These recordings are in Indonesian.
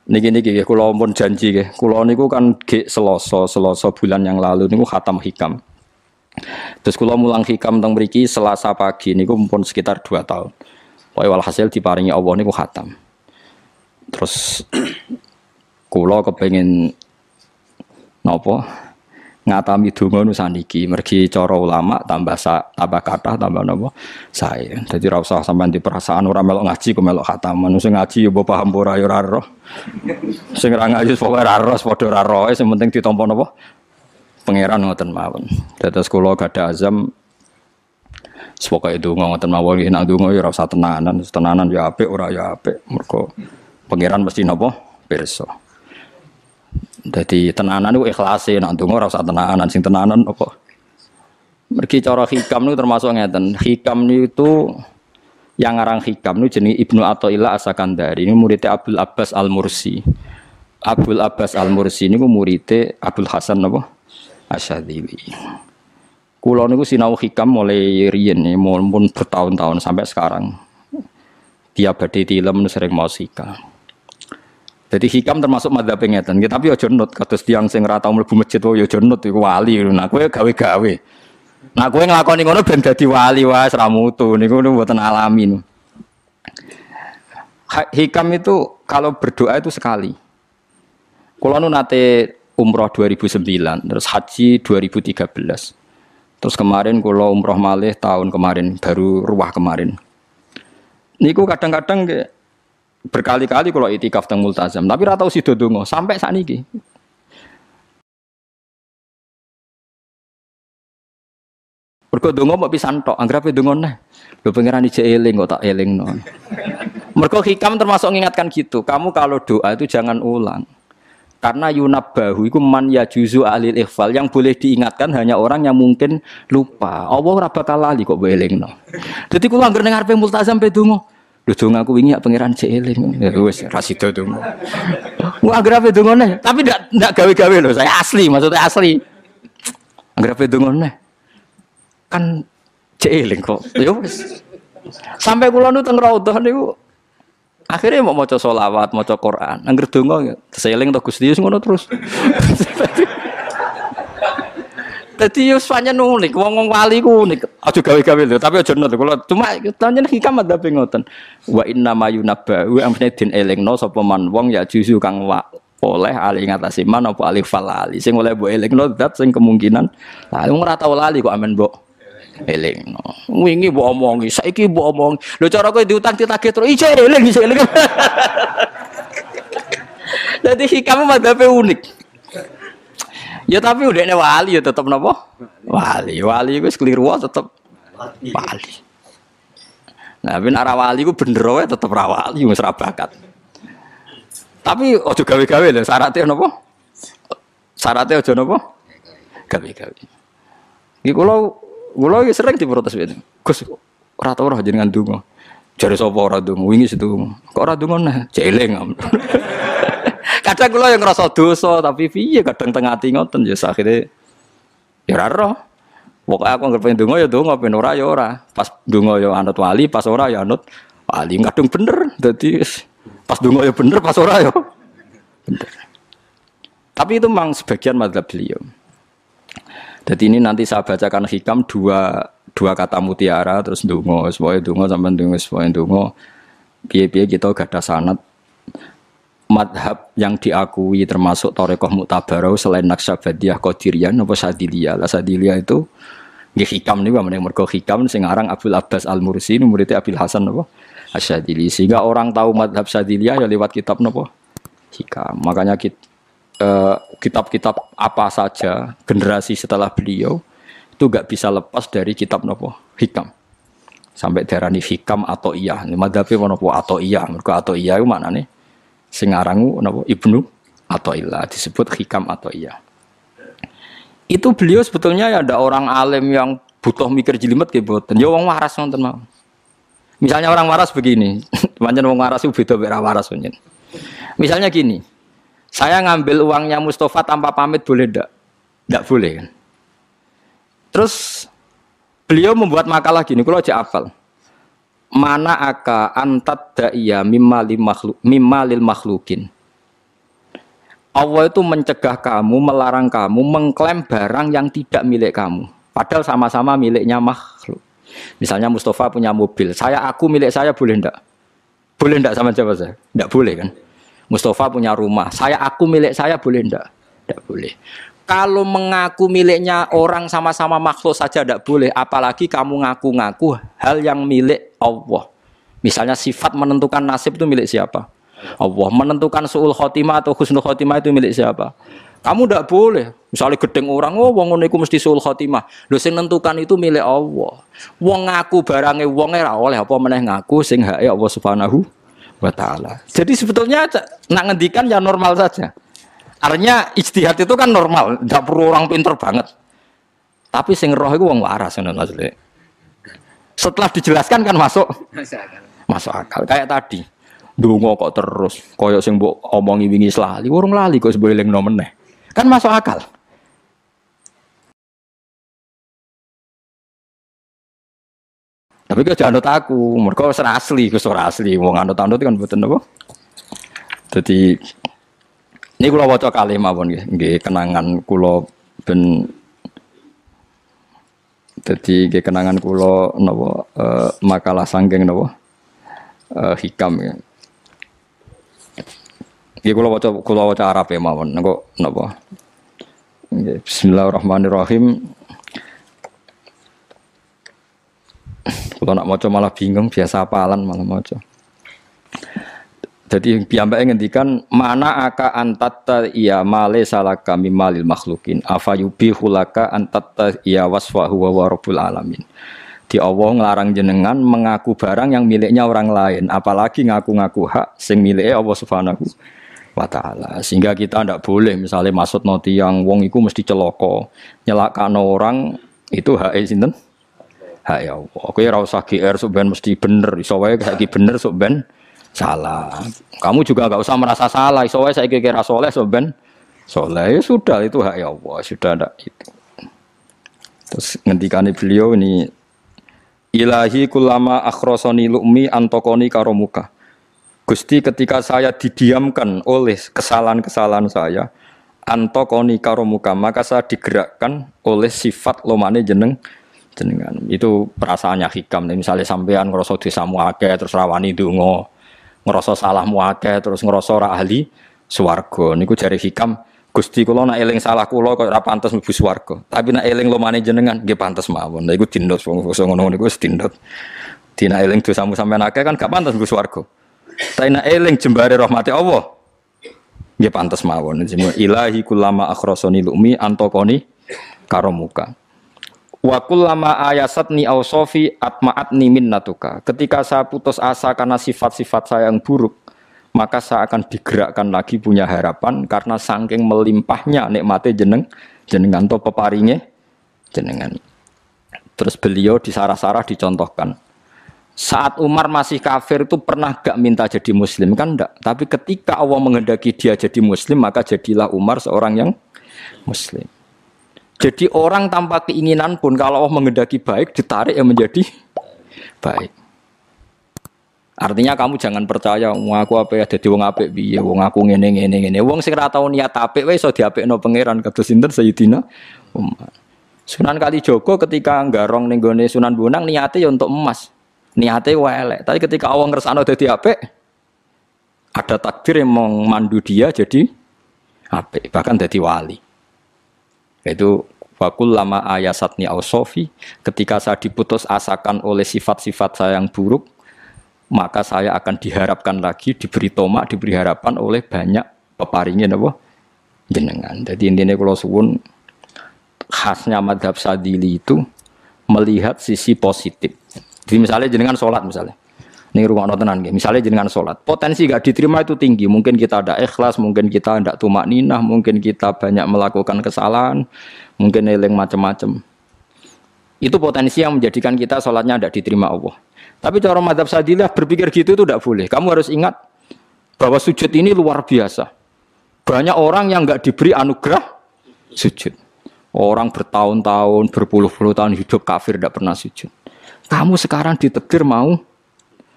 Niki kula pun janji nggih. Kula niku kan ge Selasa bulan yang lalu niku khatam hikam. Terus kula mulang hikam teng mriki Selasa pagi niku pun sekitar 2 tahun. Pokoke walhasil diparingi Allah niku khatam. Terus kula kepengin napa? Ngatami donga nu saniki mergi cara ulama tambah kathah tambah napa sae. Dadi ora usah sampean di perasaan ora melok ngaji kok melok khataman. Sing ngaji ya mbok paham ora ya ora roh. Sing ora ngaji pokoke ora roh padha ora roh, sing penting ditampa napa pangeran ngoten mawon. Dados kula gadah azam pokoke donga ngoten mawon nek donga ya ora usah tenanan ya apik ora ya apik. Mergo pangeran mesti napa pirsa. Jadi tenanan itu ikhlase, nak ndonga ora usah tenanan, sing tenanan apa? Mergi cara hikam niku termasuk ngeten. Hikam niku yang ngarang hikam niku jenenge Ibnu Athaillah As-Sakandari. Ini muridnya Abdul Abbas Al-Mursi. Abdul Abbas Al-Mursi niku muridnya Abdul Hasan apa? Asyadzili. Kula niku sinau hikam mulai riyen mun bertahun-tahun sampai sekarang. Tiap badhe tilem sering mau hikam. Jadi hikam termasuk madzhab ngeten. Tapi aja nut kados tiyang sing ora tau mlebu masjid wae aja nut iku wali. Nah kowe gawe-gawe. Nah kowe nglakoni ngono ben dadi wali wae ora mutu niku mboten alami. Hikam itu kalau berdoa itu sekali. Kula nu nate umroh 2009, terus haji 2013. Terus kemarin kula umroh malih tahun kemarin, baru ruwah kemarin. Niku kadang-kadang berkali-kali kalau itikaf teng multazam, tapi ora tau sida donga sampai sakniki. Mergo donga mbok pisan tok, anggrape donga neh. Lho pangeran ijek eling kok tak elingno. Mergo hikam termasuk mengingatkan gitu. Kamu kalau doa itu jangan ulang. Karena yunabbahu iku man yajuzu alil ikhfal, yang boleh diingatkan hanya orang yang mungkin lupa. Allah ora bakal lali kok mbok elingno. Dadi kula anggere ning ngarepe multazam pe donga. Lho dong aku wingi pangeran cek eling. Ya wis ra sida dong. Wah agrape dongone, tapi ndak gawe-gawe lho, saya asli, maksudnya asli. Agrape dongone. Kan cek eling kok. Ya wis. Sampai kula nu teng raudhah niku akhirnya mau maca selawat, maca Quran. Angger donga seeling to Gusti ngono terus. Dadi yo pancen unik, wong-wong wali ku unik. Aja gawe-gawe lho, tapi aja nut. Kula cuma pancen hikam adabe ngoten. Wa inna ma yunabba wa amne den elingno sapa man wong ya juzu kang oleh ali ngatasi man apa alif falali. Sing oleh mbok elingno zat sing kemungkinan lah wong ora tau lali kok amen mbok elingno. Wingi mbok omongi, saiki mbok omongi. Lho cara kowe diutang ditagih terus ijo eling. Dadi hikam adabe unik. Ya tapi udahnya wali ya tetap napa? Wali itu keliru tetap wali. Nah, ben arah wali ku bener wae tetep ra wali wis ra bakat. Tapi aja gawe-gawe lho, syaratnya napa? Syaratnya aja napa? Gawe-gawe. Iki kula iki sering diprotes wene. Gus ora tau ora jenengan donga. Jare sapa ora donga? Wingi sedonga. Kok ora donga nah? Jeleng. Kadang kula yang ngerasa dosa tapi piye kadang teng ati ngoten ya akhire ya ora roh. Pokoke aku anggere pengen donga ya donga, ben ora ya ora. Pas donga ya anut wali, pas ora ya anut wali. Kadung bener. Dadi pas donga ya bener, pas ora ya bener. Tapi itu memang sebagian madzhab beliau. Jadi ini nanti saya bacakan hikam dua kata mutiara terus donga, supaya donga sampean donga, supaya donga. Piye-piye kita gadah sanad madhab yang diakui termasuk Thariqah Mu'tabarah selain Naqsyabandiyah, Qadiriyah, napa Sadiliyah. Lah Sadiliyah itu nggih hikam niku meneh mergo hikam sing aran Abdul Abbas Al-Mursi murid Abil Hasan napa Asyadzili. Sehingga orang tahu madhab Sadiliyah ya lewat kitab napa hikam. Makanya kitab-kitab apa saja generasi setelah beliau itu enggak bisa lepas dari kitab napa hikam. Sampai darani hikam atau iya. Madhabe napa atau iya. Mergo atau iya iku maknane sing arangu napa Ibnu Athaillah disebut hikam atau iya. Itu beliau sebetulnya ya ada orang alim yang butuh mikir jelimet nggih mboten. Ya wong waras wonten mawon. Misalnya orang waras begini, pancen wong waras itu beda mek waras pancen. Misalnya gini. Saya ngambil uangnya Mustafa tanpa pamit boleh ndak? Ndak boleh kan. Terus beliau membuat makalah gini, kula aja hafal. Mana aka antat da'iya mimma lil makhlukin Allah itu mencegah kamu, melarang kamu mengklaim barang yang tidak milik kamu. Padahal sama-sama miliknya makhluk. Misalnya Mustafa punya mobil, aku milik saya boleh enggak? Boleh enggak sama siapa saya? Enggak boleh kan? Mustafa punya rumah, aku milik saya boleh enggak? Enggak boleh. Kalau mengaku miliknya orang sama-sama makhluk saja enggak boleh, apalagi kamu ngaku-ngaku hal yang milik Allah. Misalnya sifat menentukan nasib itu milik siapa? Allah. Menentukan su'ul khotimah atau husnul khotimah itu milik siapa? Kamu tidak boleh. Misalnya gedeng orang, wong ngono iku mesti su'ul khotimah. Lho sing nentukan itu milik Allah. Wong ngaku barange wonge ora oleh apa meneh ngaku sing hake Allah Subhanahu wa taala. Jadi sebetulnya nak ngendikan ya normal saja. Artinya ijtihad itu kan normal, tidak perlu orang pinter banget. Tapi sing roh itu wong waras ngono maksudnya. Setelah dijelaskan kan masuk akal. Kayak tadi. Dungo kok terus koyok sing mbok omongi wingi lali, urung lali kok sebel elingno meneh. Kan masuk akal. Tapi kok jangan anut aku, mergo wis asli, ora asli. Wong anut-anut kan mboten apa. Dadi ini kula waca kalih mawon nggih, kenangan kula ben dadi nggih kenangan kula napa makalah sanggeng napa hikam ya. Iki kula waca Arab ya mawon. Engko napa? Bismillahirrahmanirrahim. Kula nak maca malah bingung, biasa apalan malah maca. Jadi piyambake ngendikan mana aka antatta iya male salaka mimalil makhlukin afayubihu laka antatta iya wasfahu wa rabbul alamin. Di Allah ngelarang jenengan mengaku barang yang miliknya orang lain, apalagi ngaku-ngaku hak sing miliknya Allah Subhanahu wa taala. Sehingga kita ndak boleh misalnya maksud noti yang wong iku mesti celaka, nyelakano orang itu hak sinten? Hak ya Allah. Kowe ora usah GR sok ben mesti bener, iso wae saiki bener sok ben salah. Kamu juga enggak usah merasa salah, iso wae saiki kira saleh sok ben saleh. Ya sudah itu hak ya Allah, sudah ndak itu. Terus ngendikane beliau ini Ilahi kulama akhrosoni lu'mi antokoni karomuka. Gusti ketika saya didiamkan oleh kesalahan-kesalahan saya, antokoni karomuka, maka saya digerakkan oleh sifat lomane jenengan. Itu perasaannya hikam. Misalnya sampean ngerasa dosamu akeh terus rawani donga, ngerasa salahmu akeh terus ngerasa ora ahli swarga. Niku jare hikam. Gusti kula nak eling salah kula kok ora pantes mlebu swarga. Tapi nak eling lomane jenengan nggih pantes mawon. Lha iku dindot wong ngono niku wis dindot. Dina eling dosamu sampean akeh kan gak pantes mlebu swarga. Tapi nak eling jembare rahmati Allah nggih pantes mawon. Ilahi kullama akhrasani lumi antokoni karomuka. Wa kullama ayasatni ausofi atma'atni minnatuka. Ketika saya putus asa karena sifat-sifat saya yang buruk, maka saya akan digerakkan lagi punya harapan karena saking melimpahnya nikmate jenengan to peparinge jenengan. Terus beliau di sarah-sarah dicontohkan. Saat Umar masih kafir itu pernah gak minta jadi muslim kan enggak, tapi ketika Allah menghendaki dia jadi muslim maka jadilah Umar seorang yang muslim. Jadi orang tanpa keinginan pun kalau Allah menghendaki baik ditarik yang menjadi baik. Artinya kamu jangan percaya wong aku apik dadi wong apik piye, wong aku ngene. Wong sing ora tau niat apik wae iso diapikno pangeran kados sinten Sayyidina Umar. Sunan Kalijaga ketika nggarong ning gone Sunan Bonang niate ya untuk emas. Niate wae elek, tapi ketika Allah ngersakno dadi apik ada takdir yang memandu dia jadi apik, bahkan dadi wali. Itu wakul lama ayasatni ausofi, ketika saya diputus asakan oleh sifat-sifat saya yang buruk, maka saya akan diharapkan lagi, diberi tomak, diberi harapan oleh banyak peparingin apa jenengan. Jadi intinya kalau suwun khasnya madhab Sadili itu melihat sisi positif. Jadi misalnya jenengan sholat misalnya, ini rumah tenan, misalnya jenengan sholat, potensi gak diterima itu tinggi. Mungkin kita ada ikhlas, mungkin kita tidak tumak ninah, mungkin kita banyak melakukan kesalahan, mungkin eling macam-macam. Itu potensi yang menjadikan kita sholatnya tidak diterima Allah. Tapi cara mazhab Sadilah berpikir gitu itu tidak boleh. Kamu harus ingat bahwa sujud ini luar biasa. Banyak orang yang nggak diberi anugerah sujud. Orang bertahun-tahun, berpuluh-puluh tahun hidup kafir tidak pernah sujud. Kamu sekarang ditakdir mau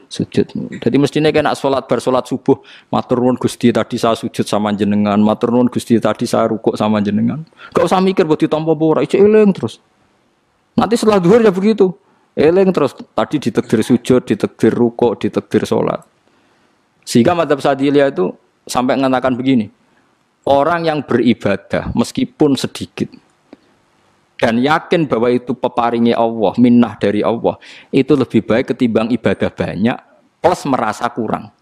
sujud. Jadi mestinya kena sholat bar sholat subuh, matur nuwun Gusti tadi saya sujud sama jenengan, matur nuwun Gusti tadi saya rukuk sama jenengan. Gak usah mikir buat ditampa apa ora, ijo eling terus. Nanti setelah zuhur ya begitu. Eling terus tadi ditakdir sujud, ditakdir rukuk, ditakdir sholat. Sehingga madzhab Sadziliyah itu sampai mengatakan begini. Orang yang beribadah meskipun sedikit dan yakin bahwa itu peparingnya Allah, minnah dari Allah, itu lebih baik ketimbang ibadah banyak plus merasa kurang.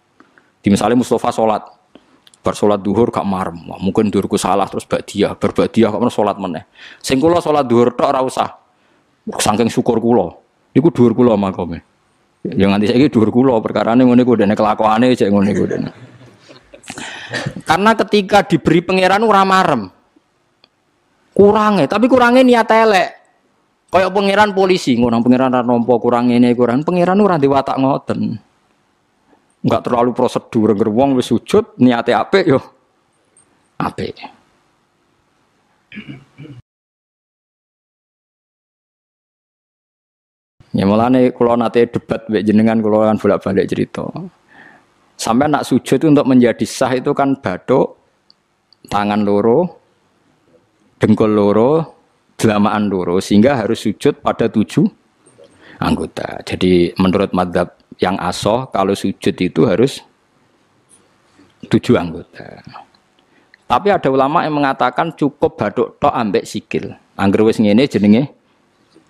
Di misalnya Mustafa sholat, bersolat duhur gak marem, mungkin duhurku salah terus berbadiah kok sholat meneh. Sing kula sholat duhur tok ora usah. Saking syukur kula, niku duhur kula makome. Ya nganti saiki duhur kula perkarane ngene iku dene kelakuane cek ngene iku dene. Karena ketika diberi pangeran ora marem. Kurangnya, tapi kurangnya niat elek. Kayak pangeran polisi, ngono pangeran ra nampa kurang ngene kurang. Pangeran ora di watak ngoten. Enggak terlalu prosedur ngger wong wis sujud niate apik yo apik. Ya mulane kula nate debat mbek jenengan kula kan bolak-balik cerita. Sampai nak sujud itu untuk menjadi sah itu kan bathuk, tangan loro, dengkul loro, delamaan loro, sehingga harus sujud pada 7 anggota. Jadi menurut madzhab yang asoh, kalau sujud itu harus 7 anggota. Tapi ada ulama yang mengatakan cukup bathuk tok ambek sikil. Angger wis ngene jenenge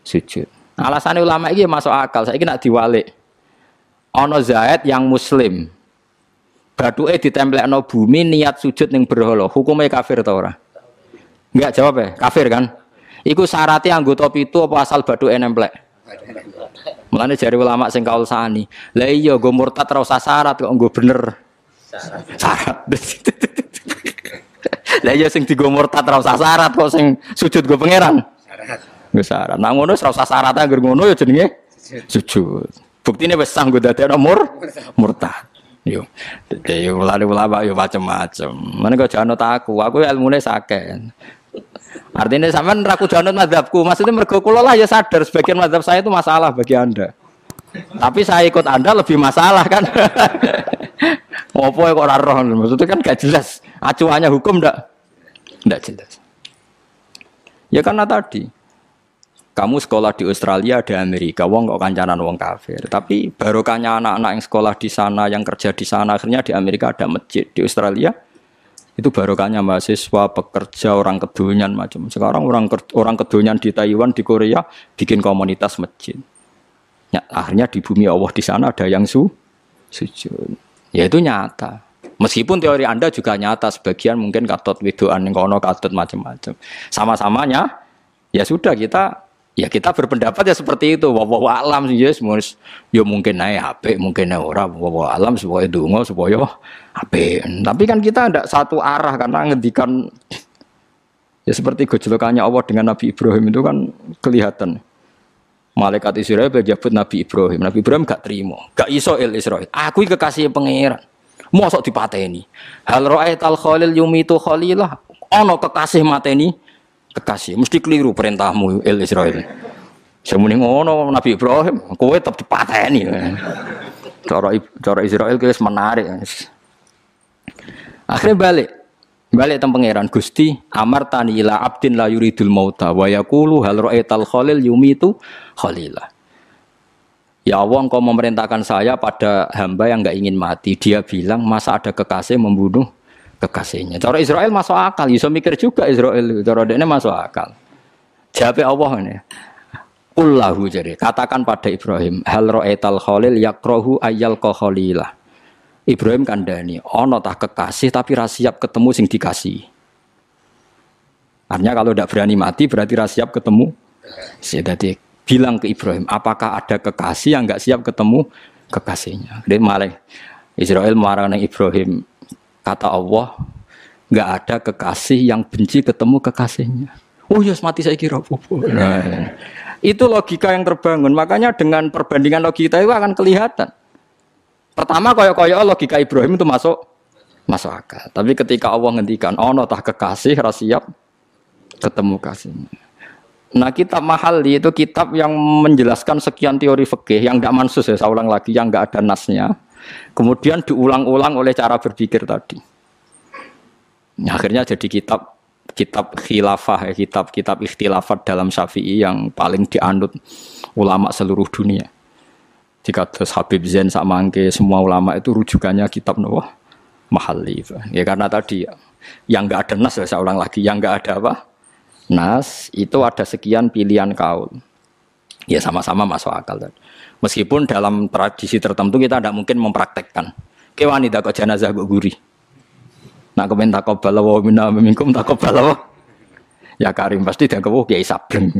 sujud. Alasannya ulama ini masuk akal. Saiki nak diwalik. Ana Zaid yang muslim. Bathuke ditemplekno bumi niat sujud ning berhala. Hukumnya kafir ta ora? Enggak jawab ya, kafir kan? Iku syaratnya anggota pitu apa asal bathuke nemplek? Mulane jari ulama sing kaul sani. Lah iya nggo murtad ora usah syarat kok nggo bener. Syarat. Lah iya sing digo murtad ora usah syarat kok sing sujud nggo pangeran. Syarat. Nggo syarat. Nah ngono ora usah syarat anggere ngono ya jenenge sujud. Buktine wis sah nggo dadekno murtad. Yo. Dadi ulama yo macam-macam. Mene kok janut aku ilmune sakeh. Artinya sampean ra kudu anut mazhabku. Maksudnya mergo kula lah ya sadar sebagian mazhab saya itu masalah bagi Anda. Tapi saya ikut Anda lebih masalah kan. Ngopo kok ora roh? Maksudnya kan gak jelas. Acuannya hukum ndak jelas. Ya karena tadi kamu sekolah di Australia, di Amerika, wong kok kancanan wong kafir. Tapi barokahnya anak-anak yang sekolah di sana, yang kerja di sana, akhirnya di Amerika ada masjid. Di Australia itu barokahnya mahasiswa, pekerja, orang kedonyan macam. Sekarang orang kedonyan di Taiwan, di Korea bikin komunitas masjid. Ya, akhirnya di bumi Allah di sana ada yang sujud. Ya itu nyata. Meskipun teori Anda juga nyata, sebagian mungkin katut wedoan ning kono katut macam-macam. Sama-samanya ya sudah kita berpendapat ya seperti itu. Wallahu alam sih yes, ya mungkin naik HP, mungkin naik ora. Wallahu alam supaya donga supaya HP. Tapi kan kita tidak satu arah karena ngendikan ya seperti gojlokannya Allah dengan Nabi Ibrahim itu kan kelihatan. Malaikat Israel berjabut Nabi Ibrahim. Nabi Ibrahim gak terima, gak iso Israel. Aku iki kekasih pangeran. Mosok dipateni. Hal ra'aital khalil yumitu khalilah. Ana kekasih mateni kekasih, mesti keliru perintahmu Israel. Semune ngono Nabi Ibrahim, kowe tetep dipateni. Cara Israel wis menarik. Akhirnya balik teng pangeran Gusti, amartani ila abdin la yuridul mauta wa yaqulu hal ra'aital khalil yumitu khalilah. Ya Allah, Engkau memerintahkan saya pada hamba yang enggak ingin mati. Dia bilang, masa ada kekasih membunuh kekasihnya. Cara Israel masuk akal, bisa mikir juga Israel. Cara dia masuk akal. Jawab Allah ini. Qullahu jadi katakan pada Ibrahim, hal ra'aital khalil yakrahu ayyal khalilah. Ibrahim kandhani, ana tah kekasih tapi ra siap ketemu sing dikasih. Artinya kalau tidak berani mati berarti ra siap ketemu. Jadi bilang ke Ibrahim, apakah ada kekasih yang enggak siap ketemu kekasihnya? Dia malah Israel marah nang Ibrahim. Kata Allah, enggak ada kekasih yang benci ketemu kekasihnya. Oh ya, mati saya kira apa-apa. Nah, itu logika yang terbangun. Makanya dengan perbandingan logika itu akan kelihatan. Pertama, koyok-koyok logika Ibrahim itu masuk akal. Tapi ketika Allah ngendikan, ono tah kekasih, ra siap ketemu kasihnya. Nah, kitab Mahalli itu kitab yang menjelaskan sekian teori fikih yang tidak mansus ya, saya ulang lagi, yang nggak ada nasnya. Kemudian diulang-ulang oleh cara berpikir tadi. Nah, akhirnya jadi kitab khilafah ya, kitab ikhtilafat dalam Syafi'i yang paling dianut ulama seluruh dunia. Jika terus Habib Zain Sakmangke semua ulama itu rujukannya kitab Nawawi Mahalli. Ya karena tadi yang nggak ada nas ya, saya ulang lagi, yang nggak ada apa? Nas itu ada sekian pilihan kaul. Ya sama-sama masuk akal tadi. Meskipun dalam tradisi tertentu kita tidak mungkin mempraktekkan. Ke wanita kok jenazah kok guri. Nak komen taqabbala wa minna minkum taqabbala. Ya Karim pasti dia kewo kiai sableng.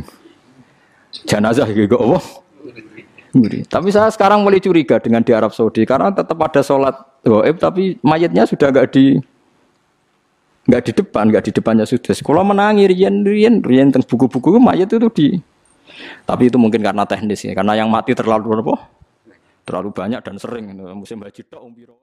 Jenazah iki kok apa? Guri. Tapi saya sekarang mulai curiga dengan di Arab Saudi karena tetap ada sholat gaib tapi mayatnya sudah enggak di depan, enggak di depannya sudah. Kalau menangi rian tentang buku-buku mayat itu di. Tapi itu mungkin karena teknis ya, karena yang mati terlalu apa? Terlalu banyak dan sering. Musim haji tok